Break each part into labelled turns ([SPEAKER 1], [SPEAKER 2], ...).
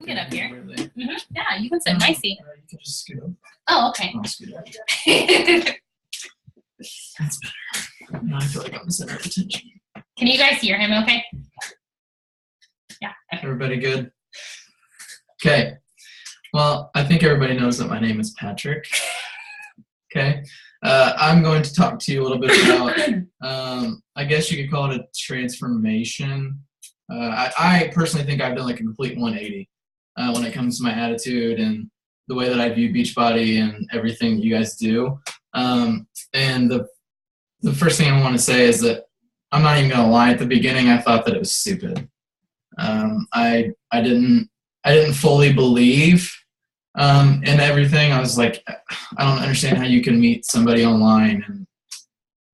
[SPEAKER 1] Get up here. Yeah, you can sit nicely.
[SPEAKER 2] You can just scoot up.
[SPEAKER 1] Oh, okay.
[SPEAKER 2] I'll scoot up. That's better. Now I feel like I'm the center of attention.
[SPEAKER 1] Can you guys hear him okay? Yeah. Okay.
[SPEAKER 2] Everybody good? Okay. Well, I think everybody knows that my name is Patrick. Okay. I'm going to talk to you a little bit about, I guess you could call it a transformation. I personally think I've done like a complete 180 when it comes to my attitude and the way that I view Beachbody and everything that you guys do. And the first thing I want to say is that I'm not even going to lie. At the beginning, I thought that it was stupid. I didn't fully believe in everything. I was like, I don't understand how you can meet somebody online and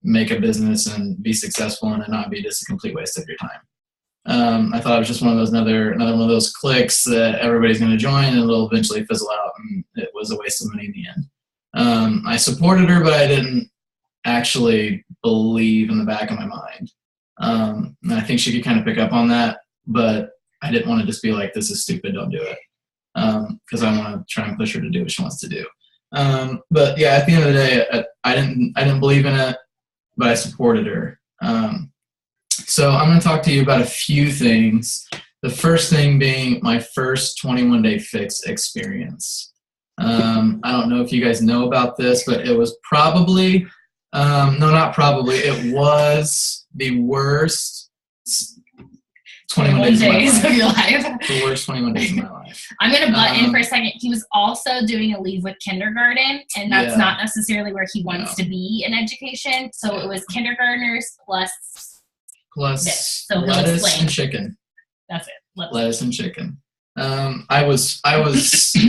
[SPEAKER 2] make a business and be successful and it not be just a complete waste of your time. I thought it was just one of those another one of those clicks that everybody's going to join and it'll eventually fizzle out, and it was a waste of money in the end. I supported her, but I didn't actually believe in the back of my mind. And I think she could kind of pick up on that, but I didn't want to just be like, this is stupid, don't do it. Because I want to try and push her to do what she wants to do. But yeah, at the end of the day, I didn't believe in it, but I supported her. So I'm going to talk to you about a few things. The first thing being my first 21-day fix experience. I don't know if you guys know about this, but it was probably, no, not probably, it was the worst 21 days of your life. The worst 21 days of my life.
[SPEAKER 1] I'm going to butt in for a second. He was also doing a leave with kindergarten, and that's not necessarily where he wants to be in education. So it was kindergartners plus this. So
[SPEAKER 2] lettuce and chicken.
[SPEAKER 1] That's it.
[SPEAKER 2] Lettuce and chicken. I was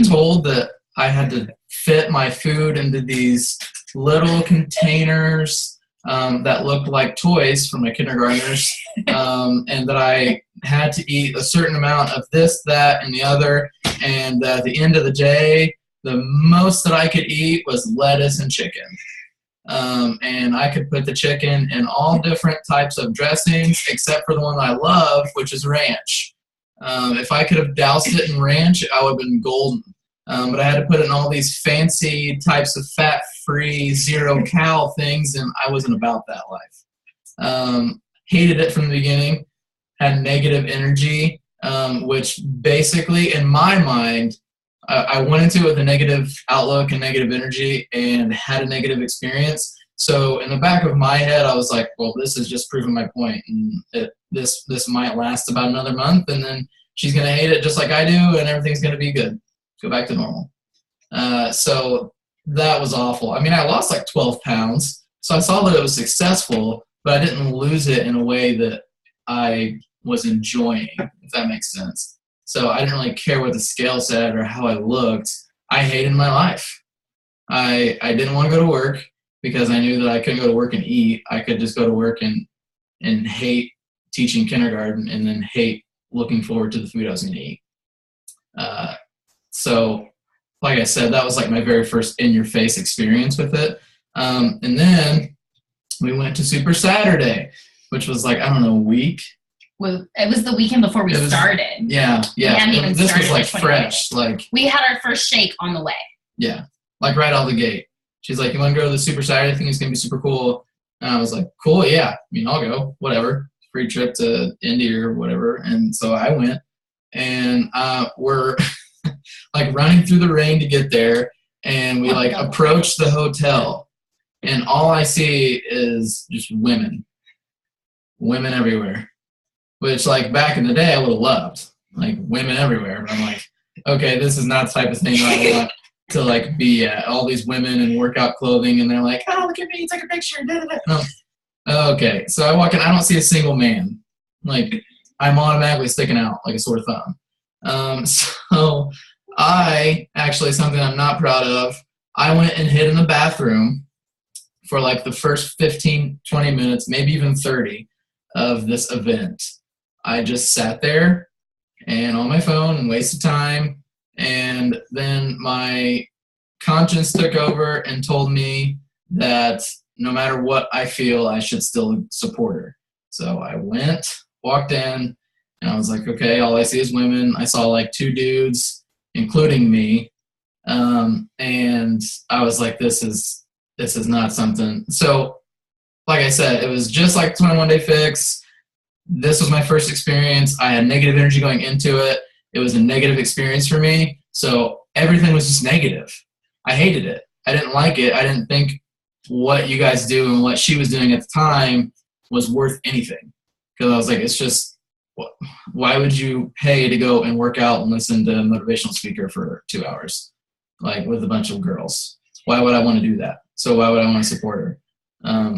[SPEAKER 2] told that I had to fit my food into these little containers that looked like toys for my kindergartners, and that I had to eat a certain amount of this, that, and the other. And at the end of the day, the most that I could eat was lettuce and chicken. And I could put the chicken in all different types of dressings, except for the one I love, which is ranch. If I could have doused it in ranch, I would have been golden. But I had to put it in all these fancy types of fat-free, zero-cal things, and I wasn't about that life. Hated it from the beginning, had negative energy, which basically, in my mind, I went into it with a negative outlook and negative energy and had a negative experience. So in the back of my head, I was like, well, this is just proving my point, and this might last about another month, and then she's going to hate it just like I do, and everything's going to be good. Go back to normal. So that was awful. I mean, I lost like 12 pounds, so I saw that it was successful, but I didn't lose it in a way that I was enjoying, if that makes sense. So I didn't really care what the scale said or how I looked. I hated my life. I didn't want to go to work because I knew that I couldn't go to work and eat. I could just go to work and hate teaching kindergarten and then hate looking forward to the food I was going to eat. So like I said, that was like my very first in-your-face experience with it. And then we went to Super Saturday, which was like, I don't know, a week.
[SPEAKER 1] Well, it was the weekend before we started.
[SPEAKER 2] Yeah.
[SPEAKER 1] We hadn't even
[SPEAKER 2] this
[SPEAKER 1] started
[SPEAKER 2] was like fresh. Like
[SPEAKER 1] we had our first shake on the way.
[SPEAKER 2] Yeah, like right out the gate. She's like, "You want to go to the Super Saturday thing? It's gonna be super cool." And I was like, "Cool, yeah. I mean, I'll go. Whatever. Free trip to Indy or whatever." And so I went, and we're like running through the rain to get there, and we like approach the hotel, and all I see is just women everywhere. Which, like, back in the day, I would have loved. Like, women everywhere. But I'm like, okay, this is not the type of thing that I want to, like, be at. All these women in workout clothing, and they're like, oh, look at me, take a picture. Da, da, da. No. Okay, so I walk in. I don't see a single man. Like, I'm automatically sticking out like a sore thumb. So I, actually, something I'm not proud of, I went and hid in the bathroom for, like, the first 15, 20 minutes, maybe even 30 of this event. I just sat there and on my phone and wasted time, and then my conscience took over and told me that no matter what I feel, I should still support her. So I went, walked in, And I was like, okay, all I see is women. I saw like 2 dudes, including me. And I was like, this is not something. So like I said, it was just like 21 Day Fix. This was my first experience. I had negative energy going into it. It was a negative experience for me. So everything was just negative. I hated it. I didn't like it. I didn't think what you guys do and what she was doing at the time was worth anything. Because I was like, it's just, why would you pay to go and work out and listen to a motivational speaker for 2 hours, like with a bunch of girls? Why would I want to do that? So why would I want to support her?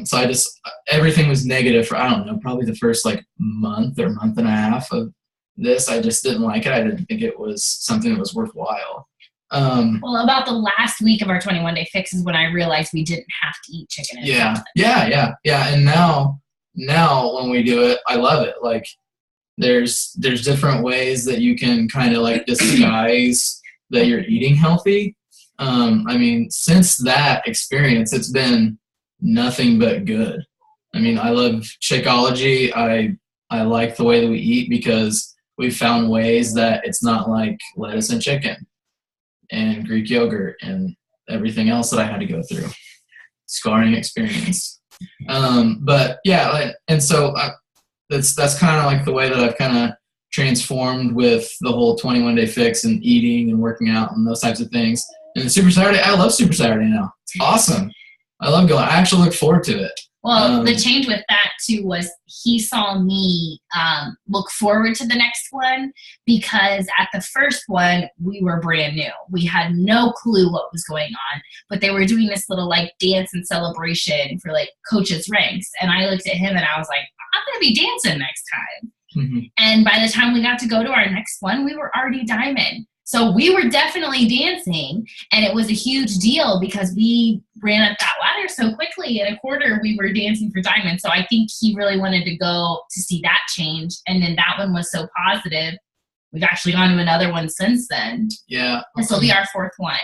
[SPEAKER 2] So I just, everything was negative for, I don't know, probably the first like month or month and a half of this. I just didn't like it. I didn't think it was something that was worthwhile.
[SPEAKER 1] Well, about the last week of our 21 Day Fix is when I realized we didn't have to eat chicken and salmon.
[SPEAKER 2] Yeah. And now when we do it, I love it. Like there's different ways that you can kind of like disguise that you're eating healthy. I mean, since that experience, it's been nothing but good. I mean, I love Shakeology. I like the way that we eat because we found ways that it's not like lettuce and chicken and Greek yogurt and everything else that I had to go through. Scarring experience. But yeah, and so that's kind of like the way that I've kind of transformed with the whole 21 Day Fix and eating and working out and those types of things. And Super Saturday, I love Super Saturday now. It's awesome. I love going. I actually look forward to it.
[SPEAKER 1] Well, the change with that too was he saw me look forward to the next one, because at the first one we were brand new. We had no clue what was going on, but they were doing this little like dance and celebration for like coaches ranks, and I looked at him and I was like, I'm gonna be dancing next time. Mm-hmm. And by the time we got to go to our next one, we were already diamond. So we were definitely dancing, and it was a huge deal because we ran up that ladder so quickly. In a quarter, we were dancing for diamond. So I think he really wanted to go to see that change. And then that one was so positive. We've actually gone to another one since then.
[SPEAKER 2] Yeah.
[SPEAKER 1] This will be our 4th one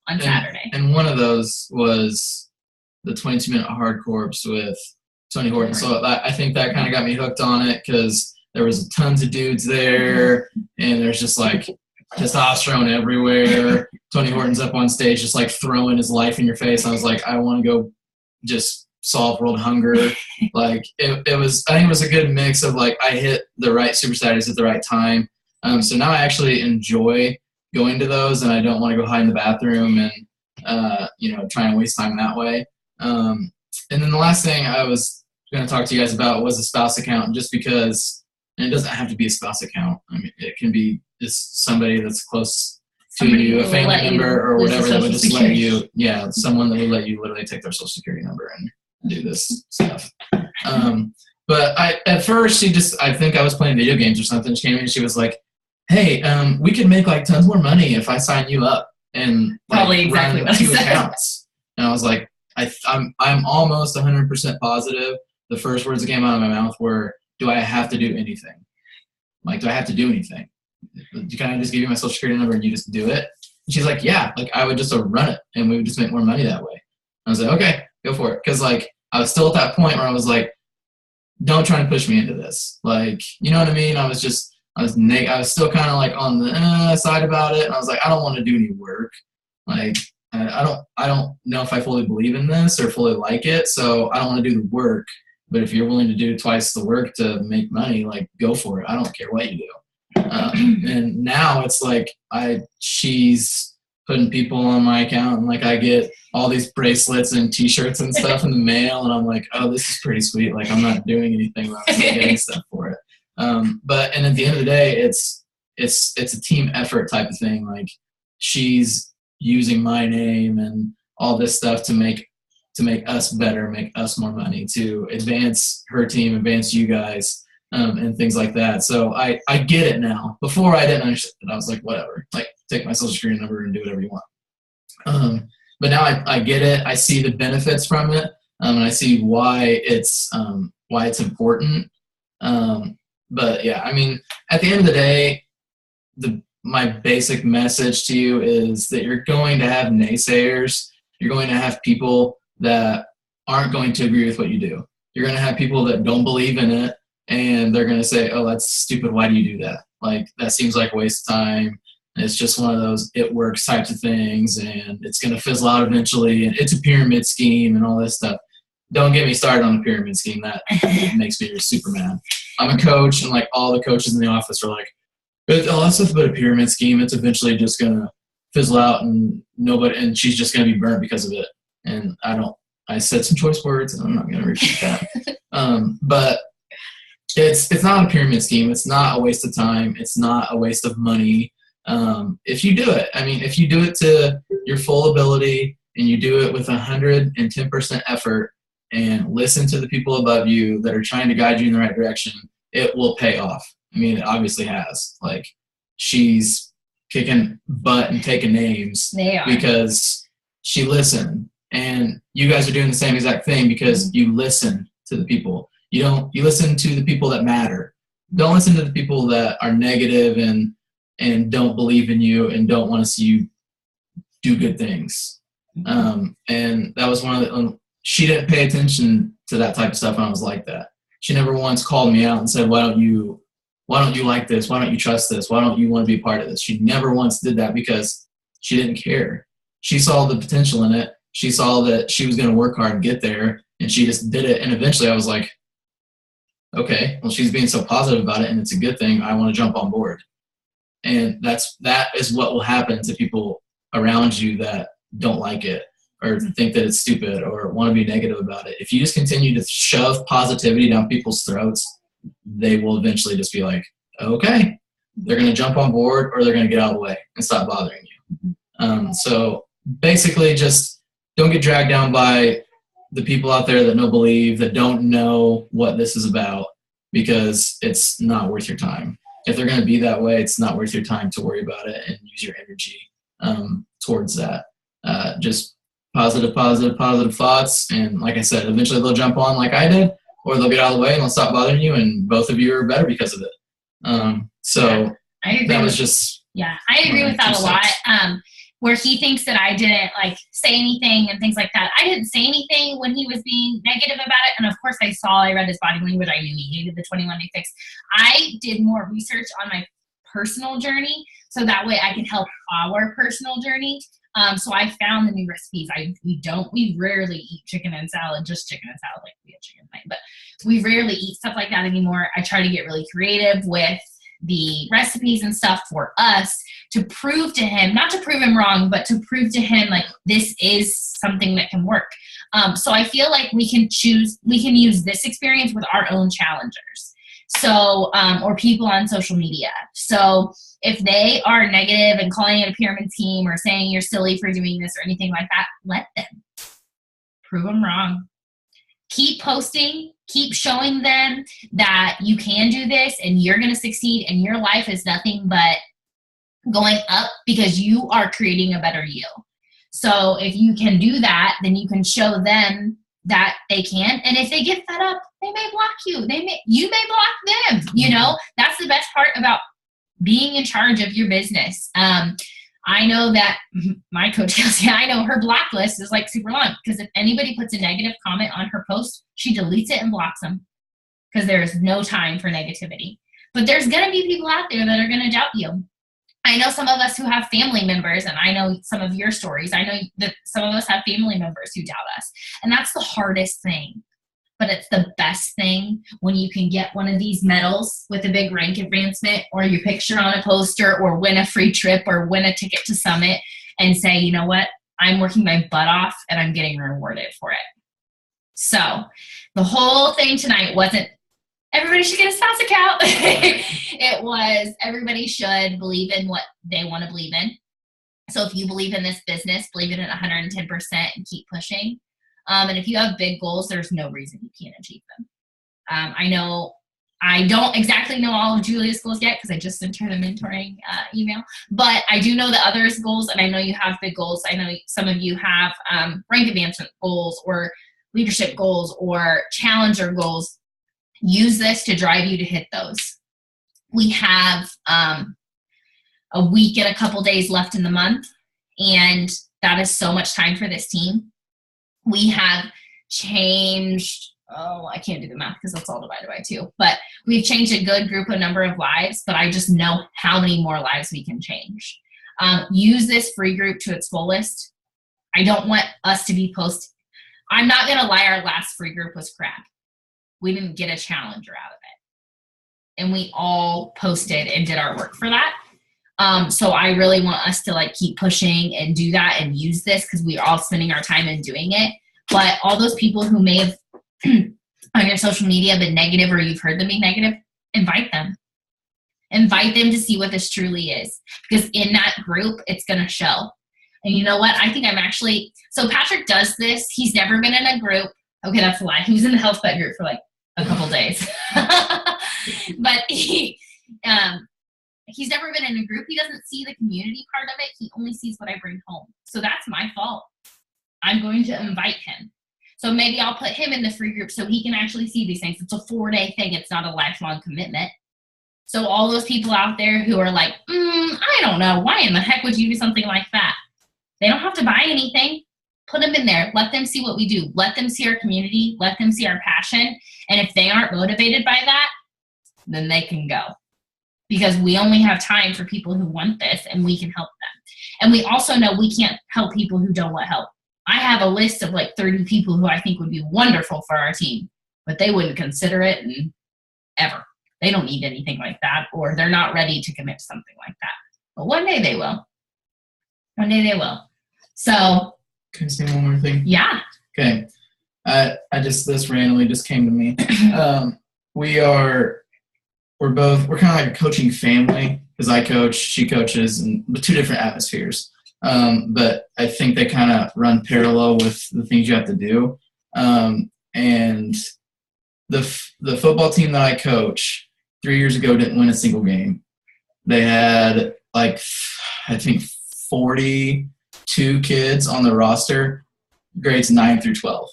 [SPEAKER 1] on Saturday.
[SPEAKER 2] And one of those was the 22-minute hard corps with Tony Horton. So I think that kind of got me hooked on it because there was tons of dudes there, and there's just like testosterone everywhere. Tony Horton's up on stage just like throwing his life in your face. I was like, I want to go just solve world hunger. Like it was, I think it was a good mix of like I hit the right Super Saturdays at the right time. So now I actually enjoy going to those, and I don't want to go hide in the bathroom and try and waste time that way. And then the last thing I was going to talk to you guys about was a spouse account, just because, and it doesn't have to be a spouse account. I mean, it can be just somebody that's close to you, a family member or whatever, that would just let you, someone that would let you literally take their social security number and do this stuff. But at first I think I was playing video games or something. She came in and she was like, hey, we could make like tons more money if I sign you up and
[SPEAKER 1] probably exactly
[SPEAKER 2] run 2 accounts. And I was like, I'm almost 100% positive the first words that came out of my mouth were, do I have to do anything? Like, do I have to do anything? Can I just give you my social security number and you just do it? And she's like, yeah, like I would just run it and we would just make more money that way. I was like, okay, go for it. Cause like, I was still at that point where I was like, don't try to push me into this. Like, you know what I mean? I was still kind of like on the side about it. And I was like, I don't want to do any work. Like, I don't know if I fully believe in this or fully like it. So I don't want to do the work, but if you're willing to do twice the work to make money, like go for it. I don't care what you do. And now it's like she's putting people on my account, and like I get all these bracelets and t-shirts and stuff in the mail, and I'm like, oh, this is pretty sweet. Like I'm not doing anything, but I'm getting stuff for it. But at the end of the day, it's a team effort type of thing. Like she's using my name and all this stuff to make us better, make us more money, to advance her team, advance you guys, and things like that. So I get it now. Before I didn't understand it. I was like, whatever, like take my social security number and do whatever you want. But now I get it. I see the benefits from it, and I see why it's important. But yeah, I mean, at the end of the day, my basic message to you is that you're going to have naysayers. You're going to have people that aren't going to agree with what you do. You're going to have people that don't believe in it, and they're going to say, oh, that's stupid. Why do you do that? Like, that seems like a waste of time. It's just one of those it works types of things, and it's going to fizzle out eventually, and it's a pyramid scheme and all this stuff. Don't get me started on the pyramid scheme. That makes me super mad. I'm a coach, and like all the coaches in the office are like, all that's stuff about a pyramid scheme. It's eventually just going to fizzle out, and she's just going to be burnt because of it. And I said some choice words, and I'm not going to repeat that. But it's not a pyramid scheme. It's not a waste of time. It's not a waste of money. If you do it, if you do it to your full ability and you do it with 110% effort and listen to the people above you that are trying to guide you in the right direction, it will pay off. It obviously has. Like, she's kicking butt and taking names because she listened. And you guys are doing the same exact thing because you listen to the people. You listen to the people that matter. Don't listen to the people that are negative and don't believe in you and don't want to see you do good things. And that was one of the, she didn't pay attention to that type of stuff when I was like that. She never once called me out and said, why don't you like this? Why don't you trust this? Why don't you want to be a part of this? She never once did that because she didn't care. She saw the potential in it. She saw that she was going to work hard and get there, and she just did it. And eventually I was like, okay, well, she's being so positive about it and it's a good thing. I want to jump on board. And that is what will happen to people around you that don't like it or think that it's stupid or want to be negative about it. If you just continue to shove positivity down people's throats, they will eventually just be like, okay, they're going to jump on board or they're going to get out of the way and stop bothering you. So basically just don't get dragged down by the people out there that don't believe, that don't know what this is about, because it's not worth your time. If they're going to be that way, it's not worth your time to worry about it and use your energy towards that. Just positive thoughts. And like I said, eventually they'll jump on like I did, or they'll get out of the way and they'll stop bothering you, and both of you are better because of it. So
[SPEAKER 1] I agree
[SPEAKER 2] that was just...
[SPEAKER 1] Yeah, I agree with that a lot. Where he thinks that I didn't say anything and things like that. I didn't say anything when he was being negative about it. And of course I read his body language. I knew he hated the 21-day fix. I did more research on my personal journey so that way I could help our personal journey. So I found the new recipes. We rarely eat chicken and salad, just chicken and salad, like we had chicken tonight, but we rarely eat stuff like that anymore. I try to get really creative with the recipes and stuff for us to prove to him, not to prove him wrong, but to prove to him this is something that can work. So I feel like we can use this experience with our own challengers. So, or people on social media. So if they are negative and calling it a pyramid scheme or saying you're silly for doing this or anything like that, let them. Prove them wrong. Keep posting, keep showing them that you can do this and you're going to succeed and your life is nothing but going up because you are creating a better you. So if you can do that, then you can show them that they can. And if they get fed up, they may block you. You may block them. That's the best part about being in charge of your business. I know that my coach Kelsey, I know her block list is super long, because if anybody puts a negative comment on her post, she deletes it and blocks them because there's no time for negativity. But there's going to be people out there that are going to doubt you. I know some of us who have family members, and I know some of your stories. I know that some of us have family members who doubt us. And that's the hardest thing. But it's the best thing when you can get one of these medals with a big rank advancement, or your picture on a poster, or win a free trip, or win a ticket to Summit, and say, you know what, I'm working my butt off and I'm getting rewarded for it. So the whole thing tonight wasn't everybody should get a spouse account. It was everybody should believe in what they want to believe in. So if you believe in this business, believe in it 110% and keep pushing. And if you have big goals, there's no reason you can't achieve them. I know I don't exactly know all of Julia's goals yet because I just sent her the mentoring email, but I do know the others' goals, and I know you have big goals. I know some of you have rank advancement goals or leadership goals or challenger goals. Use this to drive you to hit those. We have a week and a couple days left in the month, and that is so much time for this team. We have changed I can't do the math because that's all divided by 2. But we've changed a good group of number of lives, but I just know how many more lives we can change. Use this free group to its fullest. I don't want us to be I'm not going to lie, our last free group was crap. We didn't get a challenger out of it. And we all posted and did our work for that. So I really want us to like keep pushing and do that and use this because we're all spending our time in doing it. But all those people who may have on your social media been negative or you've heard them be negative, invite them. Invite them to see what this truly is. Because in that group, it's going to show. And you know what? I think so Patrick does this. He's never been in a group. Okay, that's a lie. He was in the health bed group for like a couple days. But he's never been in a group. He doesn't see the community part of it. He only sees what I bring home. So that's my fault. I'm going to invite him. So maybe I'll put him in the free group so he can actually see these things. It's a 4-day thing. It's not a lifelong commitment. So all those people out there who are like, I don't know, why in the heck would you do something like that? They don't have to buy anything. Put them in there. Let them see what we do. Let them see our community. Let them see our passion. And if they aren't motivated by that, then they can go. Because we only have time for people who want this, and we can help them. And we also know we can't help people who don't want help. I have a list of like 30 people who I think would be wonderful for our team, but they wouldn't consider it ever. They don't need anything like that, or they're not ready to commit to something like that. But one day they will. One day they will. So.
[SPEAKER 2] Can I say one more thing?
[SPEAKER 1] Yeah.
[SPEAKER 2] Okay. This randomly just came to me. We're kind of like a coaching family because I coach, she coaches, and the 2 different atmospheres. But I think they kind of run parallel with the things you have to do. And the football team that I coach 3 years ago didn't win a single game. They had like, I think 42 kids on the roster, grades 9 through 12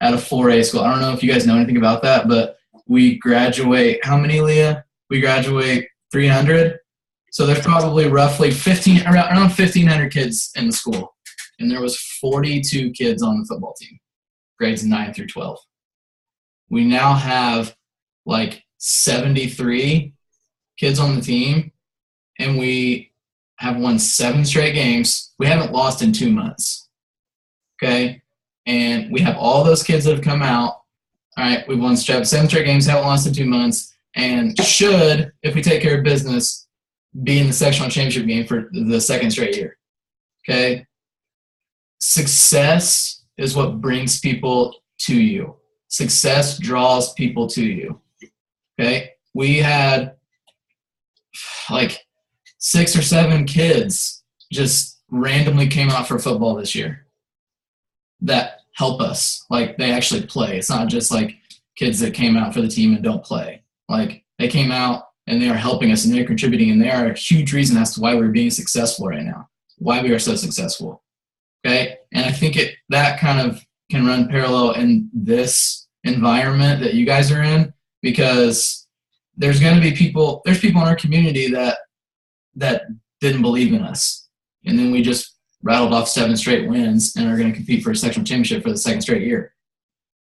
[SPEAKER 2] at a 4A school. I don't know if you guys know anything about that, but we graduate, how many, Leah? We graduate 300. So there's probably roughly around 1,500 kids in the school. And there was 42 kids on the football team, grades 9 through 12. We now have like 73 kids on the team, and we have won 7 straight games. We haven't lost in 2 months. Okay? And we have all those kids that have come out. All right, we've won 7 straight games, haven't lost in 2 months, and should, if we take care of business, be in the sectional championship game for the 2nd straight year. Okay? Success is what brings people to you. Success draws people to you. Okay? We had like 6 or 7 kids just randomly came out for football this year that help us. Like, they actually play. It's not just like kids that came out for the team and don't play. Like, they came out and they are helping us and they're contributing, and they are a huge reason as to why we're being successful right now, why we are so successful. Okay? And I think that kind of can run parallel in this environment that you guys are in, because there's going to be people in our community that didn't believe in us. And then we just rattled off 7 straight wins and are going to compete for a sectional championship for the 2nd straight year.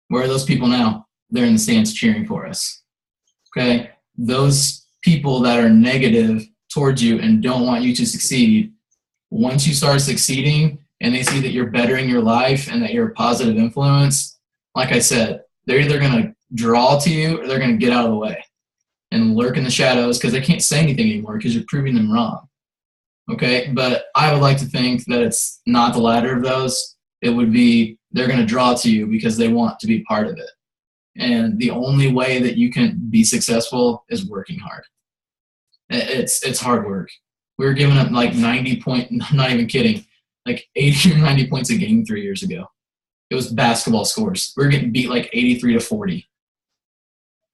[SPEAKER 2] Where are those people now? They're in the stands cheering for us. Okay? Those people that are negative towards you and don't want you to succeed, once you start succeeding and they see that you're bettering your life and that you're a positive influence, like I said, they're either going to draw to you or they're going to get out of the way and lurk in the shadows because they can't say anything anymore because you're proving them wrong. Okay? But I would like to think that it's not the latter of those. It would be they're going to draw to you because they want to be part of it. And the only way that you can be successful is working hard. It's hard work. We were giving up like 90 points, I'm not even kidding, like 80 or 90 points a game 3 years ago. It was basketball scores. We were getting beat like 83-40.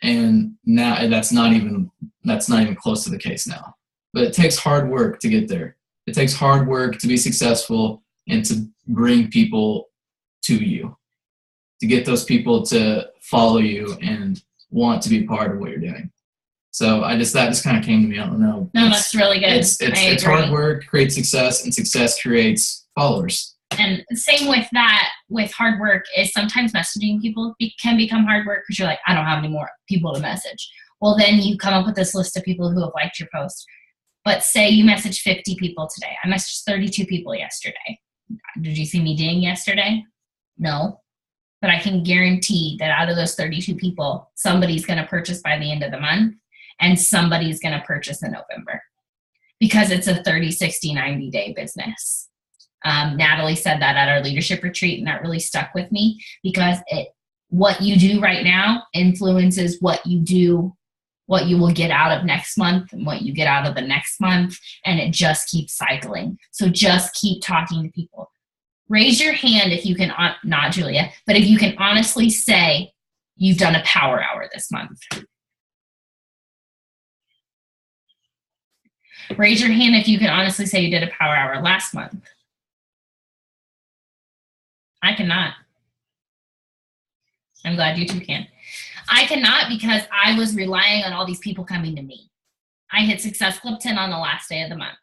[SPEAKER 2] And now that's not even close to the case now. But it takes hard work to get there. It takes hard work to be successful and to bring people to you, to get those people to follow you and want to be part of what you're doing. So that just kind of came to me. I don't know.
[SPEAKER 1] No, that's really good.
[SPEAKER 2] It's hard work creates success, and success creates followers.
[SPEAKER 1] And same with that, with hard work, is sometimes messaging people can become hard work because you're like, I don't have any more people to message. Well, then you come up with this list of people who have liked your post. But say you message 50 people today. I messaged 32 people yesterday. Did you see me ding yesterday? No. But I can guarantee that out of those 32 people, somebody's going to purchase by the end of the month and somebody's going to purchase in November because it's a 30, 60, 90-day business. Natalie said that at our leadership retreat, and that really stuck with me because what you do right now influences what you will get out of next month and what you get out of the next month, and it just keeps cycling. So just keep talking to people. Raise your hand if you can, not Julia, but if you can honestly say you've done a power hour this month. Raise your hand if you can honestly say you did a power hour last month. I cannot. I'm glad you two can. I cannot because I was relying on all these people coming to me. I hit Success Club 10 on the last day of the month.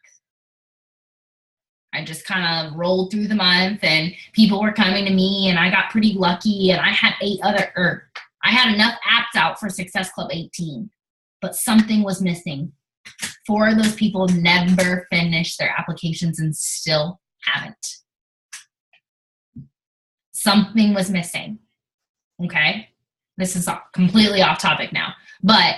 [SPEAKER 1] I just kind of rolled through the month and people were coming to me and I got pretty lucky and I had I had enough apps out for Success Club 18, but something was missing. 4 of those people never finished their applications and still haven't. Something was missing. Okay? This is completely off topic now, but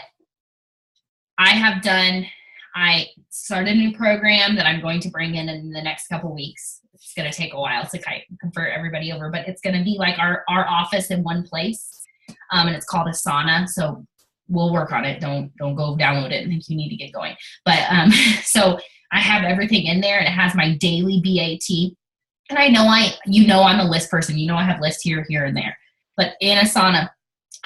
[SPEAKER 1] I started a new program that I'm going to bring in the next couple weeks. It's going to take a while to convert everybody over, but it's going to be like our office in one place, and it's called Asana. So we'll work on it. Don't go download it and think you need to get going. But so I have everything in there, and it has my daily BAT. And I know I'm a list person. You know I have lists here, and there. But in Asana,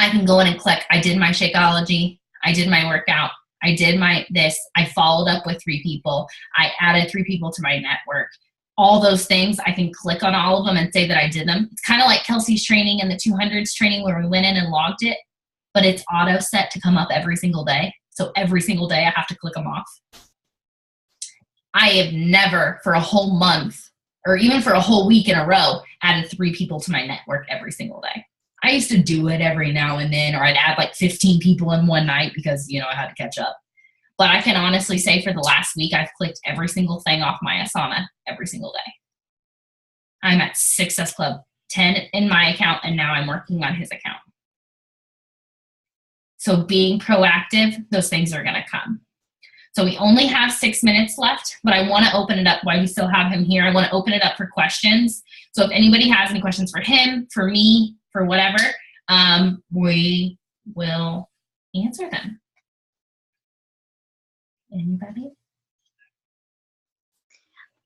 [SPEAKER 1] I can go in and click. I did my Shakeology. I did my workout. I did this. I followed up with 3 people. I added 3 people to my network. All those things, I can click on all of them and say that I did them. It's kind of like Kelsey's training and the 200s training where we went in and logged it, but it's auto set to come up every single day. So every single day I have to click them off. I have never for a whole month or even for a whole week in a row added 3 people to my network every single day. I used to do it every now and then, or I'd add like 15 people in one night because, I had to catch up. But I can honestly say for the last week, I've clicked every single thing off my Asana every single day. I'm at Success Club 10 in my account, and now I'm working on his account. So being proactive, those things are going to come. So we only have 6 minutes left, but I want to open it up while we still have him here. I want to open it up for questions. So if anybody has any questions for him, for me, for whatever, we will answer them. Anybody?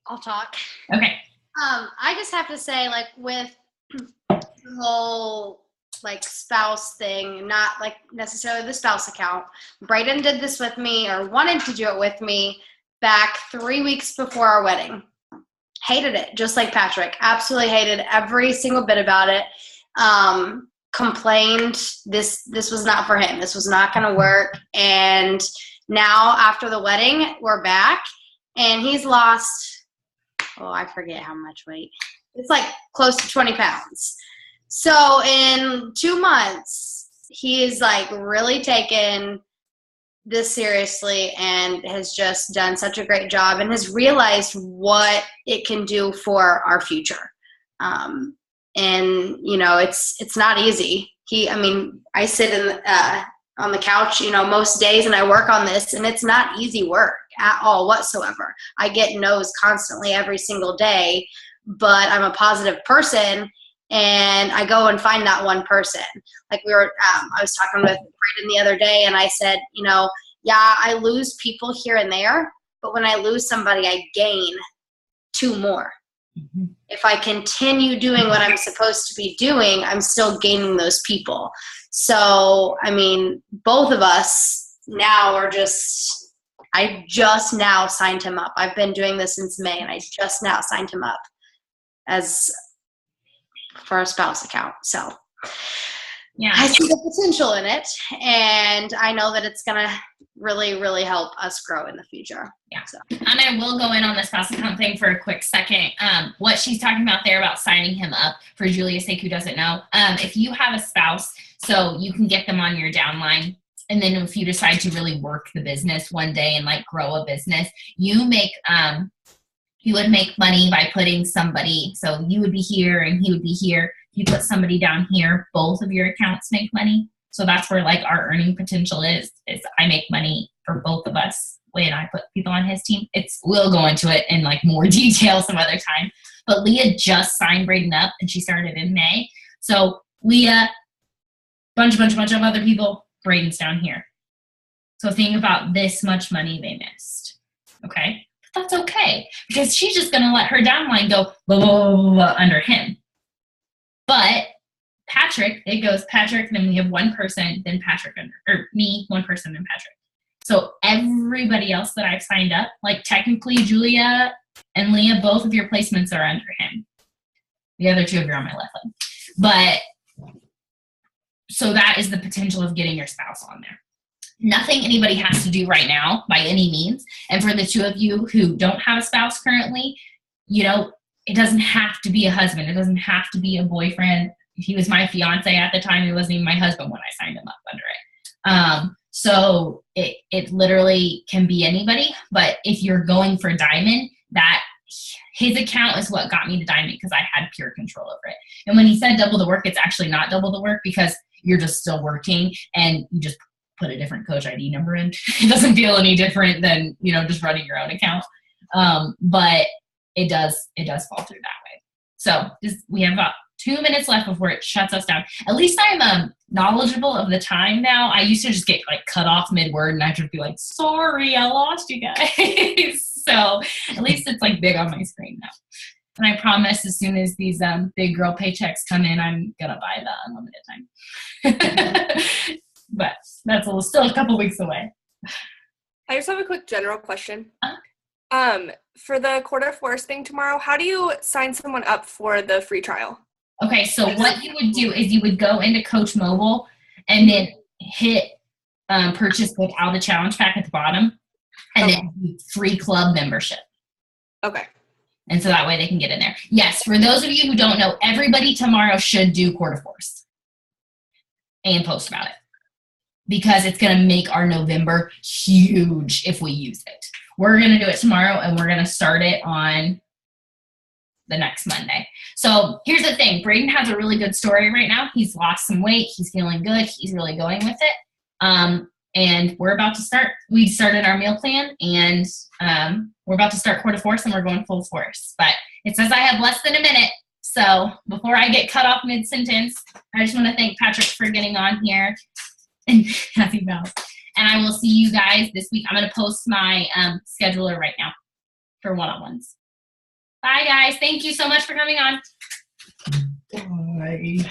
[SPEAKER 3] I'll talk.
[SPEAKER 1] Okay.
[SPEAKER 3] I just have to say, like, with the whole, like, spouse thing, not, like, necessarily the spouse account. Brayden did this with me, or wanted to do it with me, back 3 weeks before our wedding. Hated it, just like Patrick. Absolutely hated every single bit about it. Complained this was not for him. This was not going to work. And now after the wedding, we're back, and he's lost, I forget how much weight. It's like close to 20 pounds. So in 2 months, he is like really taken this seriously and has just done such a great job and has realized what it can do for our future. And it's not easy. I sit on the couch, most days, and I work on this, and it's not easy work at all whatsoever. I get no's constantly every single day, but I'm a positive person, and I go and find that one person. Like I was talking with Brayden the other day, and I said, yeah, I lose people here and there, but when I lose somebody, I gain 2 more. Mm-hmm. If I continue doing what I'm supposed to be doing, I'm still gaining those people. So, both of us now I just now signed him up. I've been doing this since May, and I just now signed him up for a spouse account. So
[SPEAKER 1] Yeah.
[SPEAKER 3] I see the potential in it, and I know that it's going to really, really help us grow in the future.
[SPEAKER 1] Yeah. So. And I will go in on the spouse account thing for a quick second. What she's talking about there about signing him up, for Julia's sake who doesn't know, if you have a spouse, so you can get them on your downline, and then if you decide to really work the business one day and like grow a business, you would make money by putting somebody, so you would be here and he would be here. You put somebody down here, both of your accounts make money. So that's where like our earning potential is I make money for both of us when I put people on his team. We'll go into it in like more detail some other time. But Leah just signed Braden up and she started in May. So Leah, bunch of other people, Braden's down here. So think about this much money they missed. Okay? But that's okay because she's just going to let her downline go blah, blah, blah, blah, under him. But Patrick, it goes Patrick, then we have one person, then Patrick under, or me, one person, then Patrick. So everybody else that I've signed up, like technically Julia and Leah, both of your placements are under him. The other two of you are on my left leg. But so that is the potential of getting your spouse on there. Nothing anybody has to do right now by any means. And for the two of you who don't have a spouse currently, you know, it doesn't have to be a husband. It doesn't have to be a boyfriend. He was my fiance at the time. He wasn't even my husband when I signed him up under it. So it literally can be anybody. But if you're going for diamond, that his account is what got me to diamond because I had pure control over it. And when he said double the work, it's actually not double the work because you're just still working and you just put a different coach ID number in. It doesn't feel any different than, you know, just running your own account. But it does fall through that way. So we have about 2 minutes left before it shuts us down. At least I'm knowledgeable of the time now. I used to just get like cut off mid-word and I would be like, sorry, I lost you guys. So at least it's like big on my screen now. And I promise as soon as these big girl paychecks come in, I'm going to buy the unlimited time. But that's still a couple weeks away.
[SPEAKER 4] I just have a quick general question. For the Court of Force thing tomorrow, how do you sign someone up for the free trial?
[SPEAKER 1] Okay, so what you would do is you would go into Coach Mobile and then hit purchase without a challenge pack at the bottom and then free club membership.
[SPEAKER 4] Okay.
[SPEAKER 1] And so that way they can get in there. Yes, for those of you who don't know, everybody tomorrow should do Court of Force and post about it because it's going to make our November huge if we use it. We're going to do it tomorrow and we're going to start it on the next Monday. So here's the thing. Braden has a really good story right now. He's lost some weight. He's feeling good. He's really going with it. And we're about to start. We started our meal plan and we're about to start Court of Force and we're going full force. But it says I have less than a minute. So before I get cut off mid-sentence, I just want to thank Patrick for getting on here. And happy vows. And I will see you guys this week. I'm going to post my scheduler right now for one-on-ones. Bye, guys. Thank you so much for coming on.
[SPEAKER 2] Bye.